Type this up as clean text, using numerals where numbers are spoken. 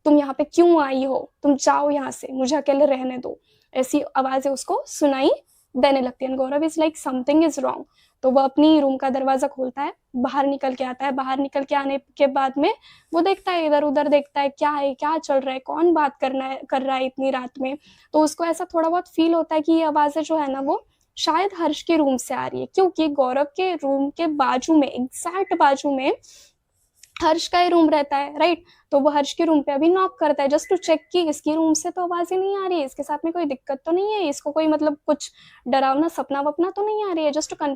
तुम यहाँ पे क्यों आई हो, तुम जाओ यहाँ से, मुझे अकेले रहने दो। ऐसी आवाज़ें उसको सुनाई देने लगती है। Gaurav is like something is wrong. तो वो अपनी रूम का दरवाज़ा खोलता है, बाहर निकल के आता है। बाहर निकल के आने के बाद में वो देखता है, इधर-उधर देखता है, क्या चल रहा है, कौन बात कर रहा है इतनी रात में। तो उसको ऐसा थोड़ा बहुत फ़ील होता है कि ये आवाज़ें जो है ना वो शायद हर्ष के रूम से आ रही है, क्योंकि गौरव के रूम के बाजू में, एग्ज़ैक्ट बाजू में हर्ष का ही रूम रहता है, राइट? तो वो हर्ष के रूम पे अभी नॉक करता है जस्ट टू चेक कि इसके रूम से तो आवाज़ें नहीं आ रही है, इसके साथ में कोई दिक्कत तो नहीं है, इसको कोई मतलब कुछ डरावना सपना-वपना तो नहीं आ रही है, जस्ट टू कन्फर्म